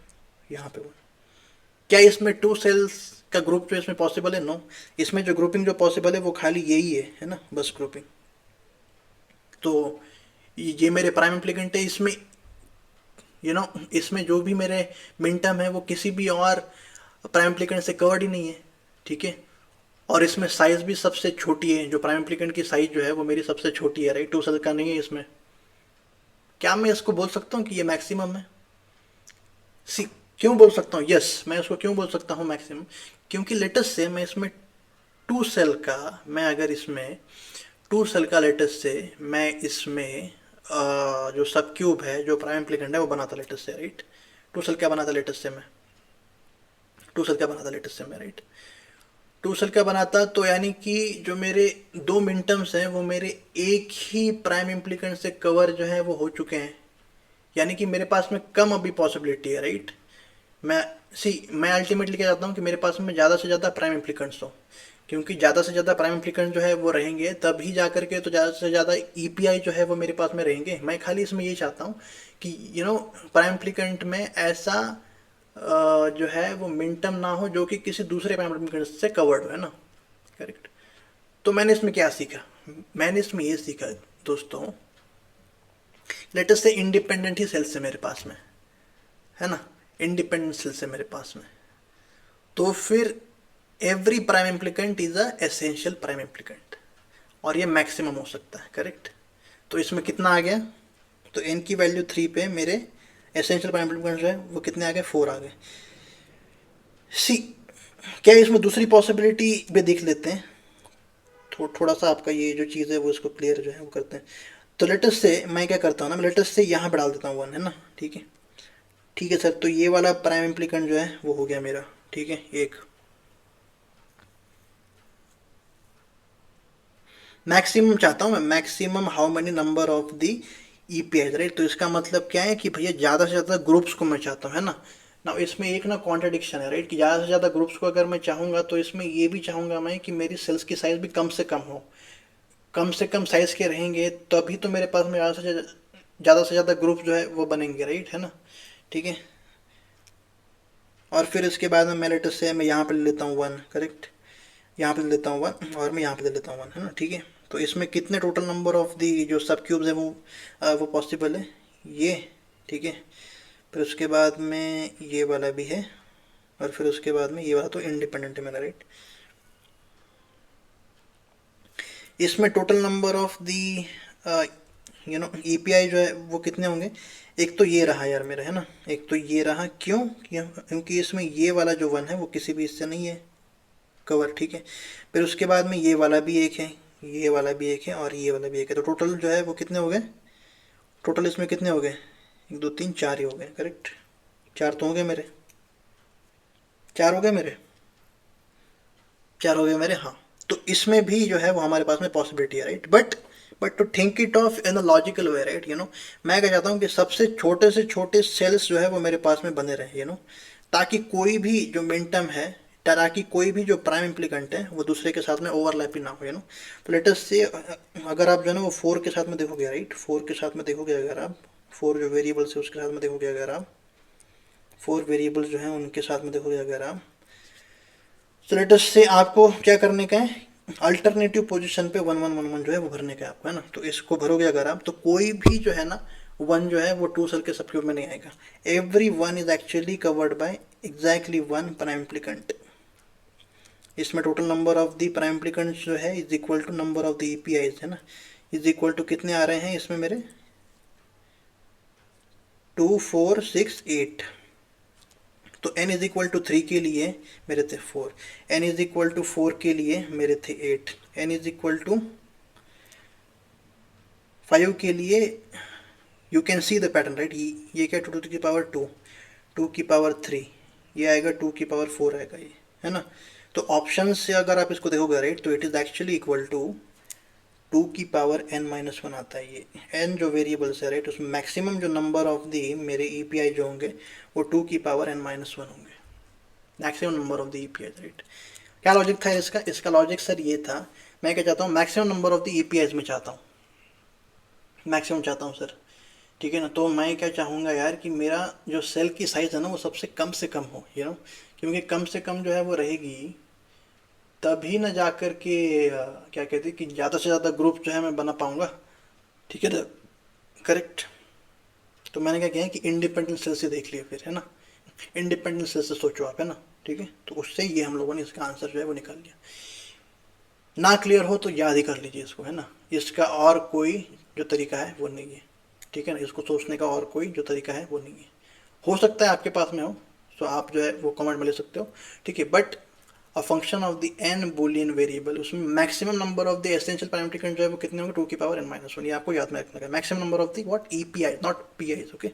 यहाँ पे वन। क्या इसमें टू सेल्स का ग्रुप जो इसमें पॉसिबल है? नो। इसमें जो ग्रुपिंग जो पॉसिबल है वो खाली यही है ना, बस ग्रुपिंग। तो ये मेरे प्राइम इम्प्लीकेंट है। इसमें इसमें जो भी मेरे मिनटर्म है वो किसी भी और प्राइम इम्प्लीकेंट से कवर्ड ही नहीं है, ठीक है। और इसमें साइज भी सबसे छोटी है, जो प्राइम इम्प्लीकेंट की साइज जो है वो मेरी सबसे छोटी है, राइट, टू सेल का नहीं है इसमें। क्या मैं इसको बोल सकता हूँ कि ये मैक्सिमम है? सी, क्यों बोल सकता हूँ? यस, मैं उसको क्यों बोल सकता हूँ मैक्सिमम, क्योंकि लेटेस्ट से मैं इसमें टू सेल का, मैं अगर इसमें टू सेल का लेटेस्ट से मैं इसमें जो सब क्यूब है जो प्राइम इम्प्लीकेंट है वो बनाता लेटेस्ट से, राइट। टू सेल क्या बनाता लेटेस्ट से मैं, टू सेल क्या बनाता लेटेस्ट से मैं, राइट। टू सेल क्या बनाता, तो यानी कि जो मेरे दो मिनटम्स हैं वो मेरे एक ही प्राइम इम्प्लीकेंट से कवर जो है वो हो चुके हैं। यानी कि मेरे पास में कम अभी पॉसिबिलिटी है, राइट। मैं अल्टीमेटली क्या चाहता हूँ कि मेरे पास में ज़्यादा से ज़्यादा प्राइम इम्प्लीकेंट्स हो, क्योंकि ज़्यादा से ज़्यादा प्राइम इम्प्लीकेंट जो है वो रहेंगे तभी जा करके तो ज़्यादा से ज़्यादा ईपीआई जो है वो मेरे पास में रहेंगे। मैं खाली इसमें ये चाहता हूँ कि प्राइम इम्प्लीकेंट में ऐसा जो है वो मिनटम ना हो जो कि किसी दूसरे प्राइम इम्प्लीकेंट से कवर्ड हो, है ना, करेक्ट। तो मैंने इसमें क्या सीखा, मैंने इसमें ये सीखा दोस्तों, लेटेस्ट से इंडिपेंडेंट ही सेल्स है मेरे पास में, है ना, इंडिपेंडेंट सेल्स है मेरे पास में। तो फिर every prime implicant is a essential prime implicant, और ये मैक्सिमम हो सकता है, करेक्ट। तो इसमें कितना आ गया, तो एन की वैल्यू 3 पे मेरे एसेंशियल प्राइम इम्प्लीकेंट जो है वो कितने आ गए, 4 आ गए। सी, क्या इसमें दूसरी पॉसिबिलिटी भी देख लेते हैं, थोड़ा सा आपका ये जो चीज़ है वो इसको क्लियर जो है वो करते हैं। तो लेटेस्ट से मैं क्या करता हूँ ना, मैं लेटेस्ट से यहाँ पे डाल देता हूँ वन, है ना, ठीक है। ठीक है सर, तो ये वाला प्राइम इम्प्लीकेंट जो है वो हो गया मेरा, ठीक है, एक। मैक्सिमम चाहता हूँ मैं, maximum how many number of the EPI, right. तो इसका मतलब क्या है कि भैया ज़्यादा से ज़्यादा ग्रुप्स को मैं चाहता हूँ, है ना। ना इसमें एक ना कॉन्ट्रडिक्शन है, राइट, कि ज़्यादा से ज़्यादा ग्रुप्स को अगर मैं चाहूँगा तो इसमें ये भी चाहूँगा मैं कि मेरी सेल्स की साइज़ भी कम से कम हो, कम से कम साइज़ के रहेंगे तभी तो मेरे पास में ज़्यादा से ज़्यादा ग्रुप जो है वो बनेंगे, राइट, है ना, ठीक है। और फिर इसके बाद में मैं लेटेस्ट से मैं यहाँ पे ले लेता हूँ वन, करेक्ट, यहाँ पे ले लेता हूँ वन, और मैं यहाँ पे ले लेता हूँ वन, है ना, ठीक है। तो इसमें कितने टोटल नंबर ऑफ दी जो सब क्यूब्स है वो पॉसिबल है, ये, ठीक है। फिर उसके बाद में ये वाला भी है, और फिर उसके बाद में ये वाला तो इंडिपेंडेंट है मेरा, राइट। इसमें total number of the EPI जो है वो कितने होंगे, एक तो ये रहा यार मेरा, है ना, एक तो ये रहा, क्योंकि इसमें ये वाला जो वन है वो किसी भी इससे नहीं है कवर, ठीक है। फिर उसके बाद में ये वाला भी एक है, ये वाला भी एक है, और ये वाला भी एक है, तो टोटल जो है वो कितने हो गए, टोटल इसमें कितने हो गए, 1 2 3 4 ही हो गए, करेक्ट। 4 तो हो गए मेरे, 4 हो गए मेरे, 4 हो गए मेरे, हाँ। तो इसमें भी जो है वो हमारे पास में पॉसिबिलिटी है, right. But to think it of in a logical way, right, मैं क्या चाहता हूँ कि सबसे छोटे से छोटे सेल्स जो है वो मेरे पास में बने रहे, ताकि कोई भी जो मिनटर्म है, ताकि कोई भी जो प्राइम इम्प्लीकेंट है वो दूसरे के साथ में ओवरलैप ही ना हो, तो लेट अस से अगर आप जो है ना वो 4 के साथ में देखोगे, राइट, 4 के साथ में देखोगे अगर आप, 4 जो वेरिएबल्स है उसके साथ में देखोगे अगर आप, 4 वेरिएबल्स जो हैं उनके साथ में देखोगे अगर आप, तो लेट अस से आपको क्या करने का है, अल्टरनेटिव पोजीशन पे 1 1 1 1 जो है वो भरने का है आपको, है ना। तो इसको भरोगे अगर आप, तो कोई भी जो है ना वन जो है वो 2 सेल के सबक्यूब में नहीं आएगा। Every one is actually covered by exactly 1 prime implicant. इसमें total number of the prime implicants जो है is equal to number of the EPIs, है ना, इज इक्वल टू कितने आ रहे हैं इसमें मेरे, 2 4 6 8। तो n इज इक्वल टू 3 के लिए मेरे थे 4, n इज इक्वल टू 4 के लिए मेरे थे 8, n इज इक्वल टू 5 के लिए, you can see the pattern, right. ये क्या, 2 की पावर 2, 2 की पावर 3, ये आएगा 2 की पावर 4 आएगा ये, है ना। तो ऑप्शन से अगर आप इसको देखोगे, राइट, तो it is actually equal to 2 की पावर n-1 आता है। ये n जो वेरिएबल्स है, राइट, उसमें मैक्सिमम जो नंबर ऑफ दी मेरे ईपीआई जो होंगे वो 2 की पावर n-1 होंगे, maximum number of the EPI, right. क्या लॉजिक था इसका, इसका लॉजिक सर ये था, मैं क्या चाहता हूँ, मैक्सिमम नंबर ऑफ द ईपीआईज में चाहता हूँ, मैक्सिमम चाहता हूँ सर, ठीक है ना। तो मैं क्या चाहूँगा यार कि मेरा जो सेल की साइज़ है ना वो सबसे कम से कम हो, क्योंकि कम से कम जो है वो रहेगी तभी ना जा कर के क्या कहते हैं कि ज़्यादा से ज़्यादा ग्रुप जो है मैं बना पाऊँगा, ठीक है ना, करेक्ट। तो मैंने क्या किया है कि इंडिपेंडेंट सेल से देख लिया फिर, है ना, इंडिपेंडेंट सेल से सोचो आप, है ना, ठीक है। तो उससे ये हम लोगों ने इसका आंसर जो है वो निकाल लिया। ना क्लियर हो तो याद ही कर लीजिए इसको, है ना, इसका और कोई जो तरीका है वो नहीं है, ठीक है ना, इसको सोचने का और कोई जो तरीका है वो नहीं है। हो सकता है आपके पास में हो, तो आप जो है वो कमेंट में ले सकते हो, ठीक है। But a function of the n Boolean variable, उसमें maximum number of the essential parameter जो है वो कितने होंगे, 2 की पावर n-1, ये आपको याद में रखना है, maximum number of the what, EPI not PI, okay,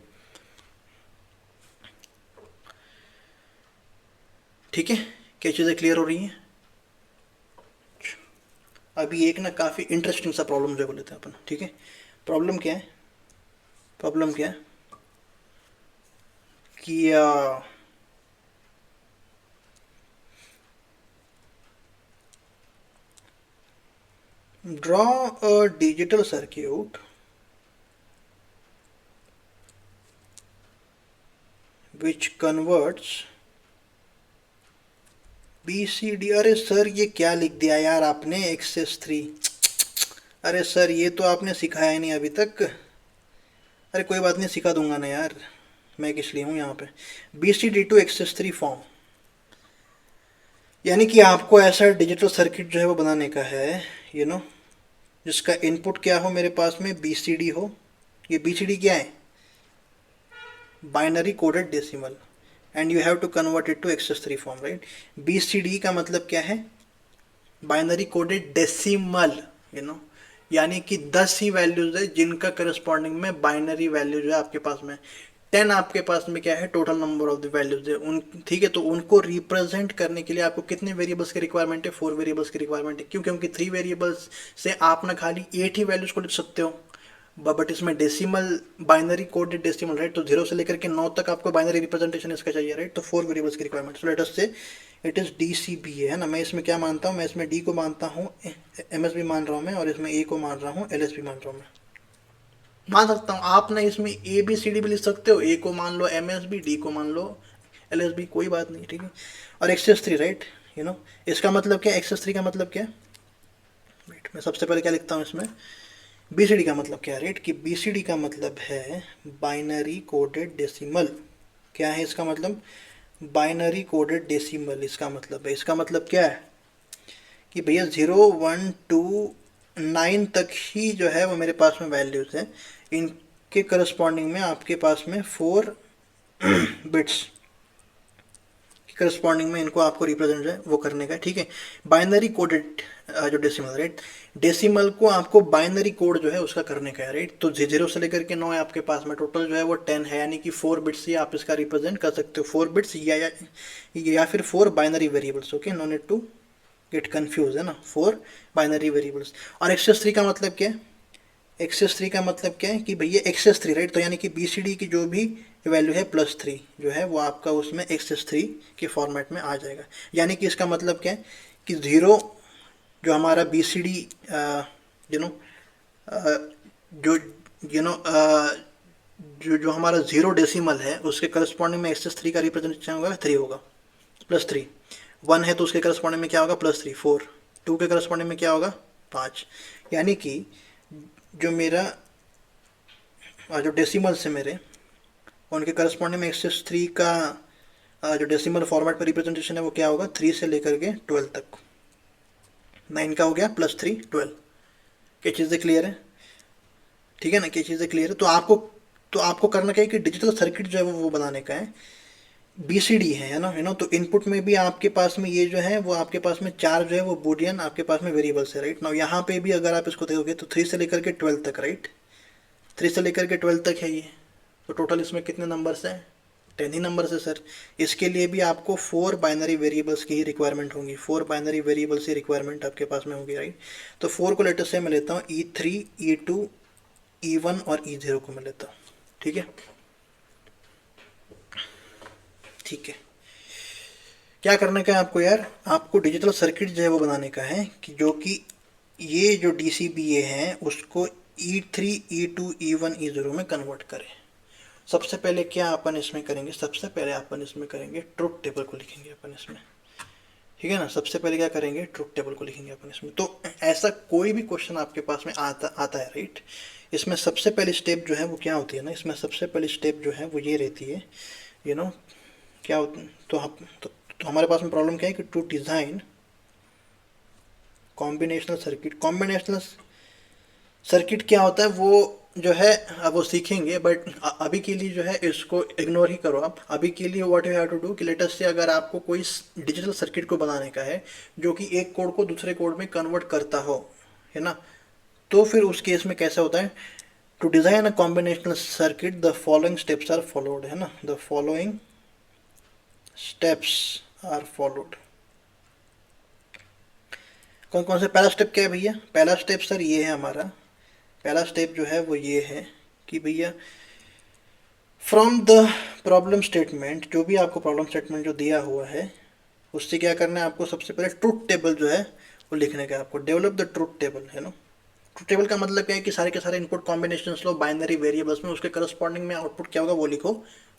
ठीक है। क्या चीज़ें क्लियर हो रही हैं। अभी एक ना काफ़ी इंटरेस्टिंग सा प्रॉब्लम जो है वो लेते हैं अपन, ठीक है। प्रॉब्लम क्या है, प्रॉब्लम क्या है कि draw a digital circuit which converts BCD। अरे सर ये क्या लिख दिया यार आपने, एक्सेस 3, अरे सर ये तो आपने सिखाया ही नहीं अभी तक। अरे कोई बात नहीं, सिखा दूंगा ना यार, मैं किस लिए हूँ यहाँ पे। BCD टू एक्सेस 3 फॉर्म, यानी कि आपको ऐसा डिजिटल सर्किट जो है वो बनाने का है, यू नो जिसका इनपुट क्या हो मेरे पास में, BCD हो। ये BCD क्या है, binary coded decimal, and you have to convert it to excess 3 form, right. BCD का मतलब क्या है, बाइनरी कोडेड डेसिमल, यानी कि 10 ही वैल्यूज है जिनका करस्पॉन्डिंग में बाइनरी वैल्यू जो है आपके पास में 10 आपके पास में क्या है, total number of the values है उन, ठीक है। तो उनको रिप्रेजेंट करने के लिए आपको कितने वेरिएबल्स की रिक्वायरमेंट है, 4 वेरिएबल्स की रिक्वायरमेंट है, क्यों, क्योंकि 3 वेरिएबल्स से आप ना खाली 8 ही वैल्यूज को लिख सकते हो, बट इसमें decimal, binary coded decimal, right. तो 0 से लेकर के 9 तक आपको बाइनरी रिप्रेजेंटेशन इसका चाहिए, राइट। तो 4 वेरिएबल्स की रिक्वायरमेंट, सो लेट अस से इट इज़ DCBA, है ना। मैं इसमें क्या मानता हूँ, मैं इसमें D को मानता हूँ, MSB मान रहा हूँ मैं, और इसमें A को मान रहा हूँ, LSB मान रहा हूँ मैं, मान सकता हूँ। आप ना इसमें ABCD भी लिख सकते हो, A को मान लो MSB, D को मान लो LSB, कोई बात नहीं, ठीक है। और एक्सेस 3, राइट, इसका मतलब क्या, एक्सेस 3 का मतलब क्या है, वेट मैं सबसे पहले क्या लिखता हूँ इसमें, BCD का मतलब क्या है, राइट, कि BCD का मतलब है बाइनरी कोडेड डेसिमल। क्या है इसका मतलब, बाइनरी कोडेड डेसिमल, इसका मतलब है, इसका मतलब क्या है कि भैया 0 1 2 9 तक ही जो है वो मेरे पास में वैल्यूज़ हैं, इनके करस्पॉन्डिंग में आपके पास में 4 बिट्स करस्पॉन्डिंग में इनको आपको रिप्रेजेंट जो है वो करने का है, ठीक है। बाइनरी कोडेड जो डेसिमल, राइट, डेसिमल को आपको बाइनरी कोड जो है उसका करने का है, राइट। तो 0 से लेकर के 9 है आपके पास में, टोटल जो है वो 10 है, यानी कि 4 बिट्स ही आप इसका रिप्रेजेंट कर सकते हो, 4 बिट्स या फिर 4 binary variables, okay, no need to get confuse, है ना, 4 बाइनरी वेरिएबल्स। और एक्सेस 3 का मतलब क्या है? एक्सेस 3 का मतलब क्या है कि भैया एक्सेस 3, राइट, तो यानी कि BCD की जो भी वैल्यू है +3 जो है वो आपका उसमें एक्सेस 3 के फॉर्मेट में आ जाएगा। यानी कि इसका मतलब क्या है कि 0 जो हमारा BCD यू नो जो यू नो जो जो हमारा 0 डेसिमल है उसके करस्पॉन्डिंग में एक्सेस 3 का रिप्रेजेंटेशन होगा 3 होगा, +3। 1 है तो उसके करस्पॉन्डिंग में क्या होगा? +3, 4। 2 के करस्पॉन्डिंग में क्या होगा? 5। यानी कि जो मेरा जो डेसिमल्स है मेरे, उनके करस्पॉन्डिंग में एक्सेस 3 का जो डेसिमल फॉर्मेट पर रिप्रेजेंटेशन है वो क्या होगा? 3 से लेकर के 12 तक। 9 का हो गया +3, 12। क्या चीज़ें क्लियर है? ठीक है ना, क्या चीज़ें क्लियर है? तो आपको करना क्या है कि डिजिटल सर्किट जो है वो बनाने का है। BCD है ना, तो इनपुट में भी आपके पास में ये जो है वो आपके पास में 4 जो है वो बूलियन आपके पास में वेरिएबल्स है, राइट। नाउ यहाँ पे भी अगर आप इसको देखोगे तो 3 से लेकर के 12 तक, राइट, 3 से लेकर के 12 तक है ये। तो टोटल इसमें कितने नंबर्स हैं? 10 ही नंबर्स है सर। इसके लिए भी आपको 4 बाइनरी वेरिएबल्स की ही रिक्वायरमेंट होगी, 4 बाइनरी वेरिएबल्स की रिक्वायरमेंट आपके पास में होगी, राइट। तो 4 को लेटर से मैं लेता हूँ E3, E2, E1 और E0 को मैं लेता हूँ, ठीक है। ठीक है, क्या करने का है आपको यार? आपको डिजिटल सर्किट जो है वो बनाने का है कि जो कि ये जो DCBA है उसको E3, E2, E1, E0 में कन्वर्ट करें। सबसे पहले क्या अपन इसमें करेंगे? सबसे पहले अपन इसमें करेंगे ट्रुथ टेबल को लिखेंगे अपन इसमें, ठीक है ना। सबसे पहले क्या करेंगे? ट्रुथ टेबल को लिखेंगे अपन इसमें। तो ऐसा कोई भी क्वेश्चन आपके पास में आता है, राइट, इसमें सबसे पहली स्टेप जो है वो क्या होती है ना, इसमें सबसे पहली स्टेप जो है वो ये रहती है, यू नो क्या होता, तो हमारे पास में प्रॉब्लम क्या है कि to design combinational circuit. Combinational circuit क्या होता है वो जो है अब वो सीखेंगे, बट अभी के लिए जो है इसको इग्नोर ही करो आप। अभी के लिए what you have to do कि लेटेस्ट से अगर आपको कोई डिजिटल सर्किट को बनाने का है जो कि एक कोड को दूसरे कोड में कन्वर्ट करता हो, है ना, तो फिर उस केस में कैसा होता है? To design a combinational circuit the following steps are followed, है ना, the following steps are followed. कौन कौन से? पहला स्टेप क्या है भैया? पहला स्टेप सर ये है हमारा, पहला स्टेप जो है वो ये है कि भैया फ्रॉम द प्रॉब्लम स्टेटमेंट, जो भी आपको प्रॉब्लम स्टेटमेंट जो दिया हुआ है उससे क्या करना है आपको? सबसे पहले ट्रुथ टेबल जो है वो लिखने का है आपको। डेवलप द ट्रुथ टेबल, है ना। ट्रुथ टेबल का मतलब क्या है कि सारे के सारे इनपुट कॉम्बिनेशन लो बाइनरी वेरिएबल्स में, उसके करस्पॉन्डिंग में आउटपुट क्या होगा वो लिखो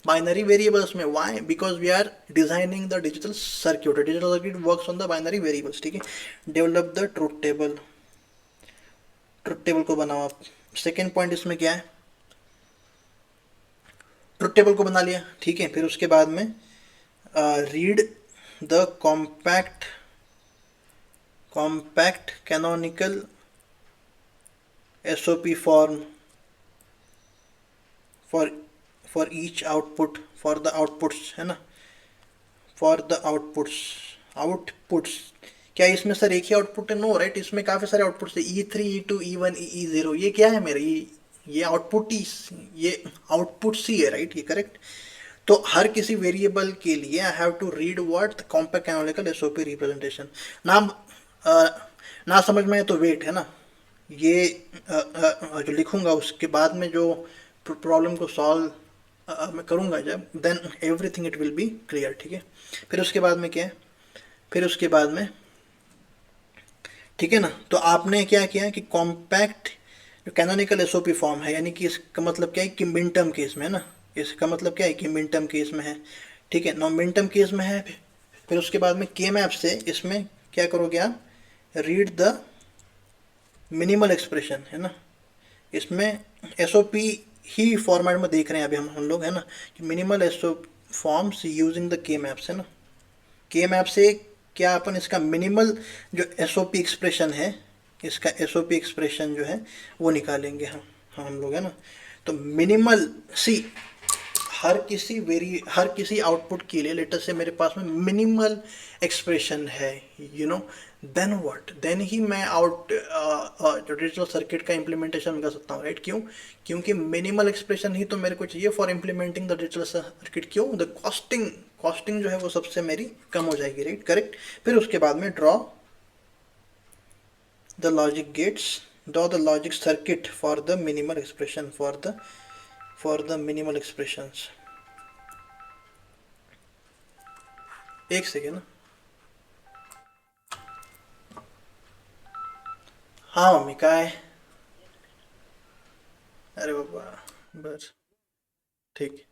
बाइनरी वेरिएबल्स में। Why? Because we are designing the digital circuit, digital circuit works on the binary variables, ठीक है। Develop the truth table, truth table को बनाओ आप। सेकेंड पॉइंट इसमें क्या है? ट्रुथ टेबल को बना लिया, ठीक है। फिर उसके बाद में read the compact canonical SOP form for each output, for the outputs, है ना, फॉर द आउटपुट्स। क्या इसमें सर एक ही आउटपुट है? नो, राइट, इसमें काफ़ी सारे आउटपुट्स है, E3, E2, E1, E0। ये क्या है मेरे? ये आउटपुट ही, ये आउटपुट्स ही है, राइट, ये करेक्ट। तो हर किसी वेरिएबल के लिए I have to read what compact canonical SOP representation. नाम ना समझ में है तो वेट, है ना, ये जो लिखूंगा उसके बाद में जो प्रॉब्लम को सॉल्व मैं करूंगा जब, then everything it will be clear, ठीक है। फिर उसके बाद में क्या है? फिर उसके बाद में, ठीक है ना, तो आपने क्या किया कि कॉम्पैक्ट जो कैनोनिकल SOP फॉर्म है, यानी कि इसका मतलब क्या है कि मिन टर्म केस में, है ना, इसका मतलब क्या है कि मिन टर्म केस में है, ठीक है। नॉ मिन टर्म केस में है। फिर उसके बाद में के मैप से इसमें क्या करोगे आप? रीड द मिनिमल एक्सप्रेशन, है ना, इसमें SOP ही फॉर्मेट में देख रहे हैं अभी हम लोग, है ना, कि minimal SOP forms using the के मैप्स, है ना। के मैप से क्या अपन इसका मिनिमल जो SOP एक्सप्रेशन है, इसका SOP एक्सप्रेशन जो है वो निकालेंगे हम लोग, है ना। तो मिनिमल, सी हर किसी आउटपुट के लिए लेटर से मेरे पास में मिनिमल एक्सप्रेशन है, you know, then what, then ही मैं डिजिटल सर्किट का इम्प्लीमेंटेशन कर सकता हूँ, राइट? क्यों? क्योंकि मिनिमल एक्सप्रेशन ही तो मेरे को चाहिए for implementing the digital circuit. क्यों? द कॉस्टिंग जो है वो सबसे मेरी कम हो जाएगी, राइट? करेक्ट। फिर उसके बाद में the logic gates draw the logic circuit for the minimal expression, for the minimal expressions। एक सेकेंड। हाँ मम्मी, का है? अरे बाबा, बस ठीक।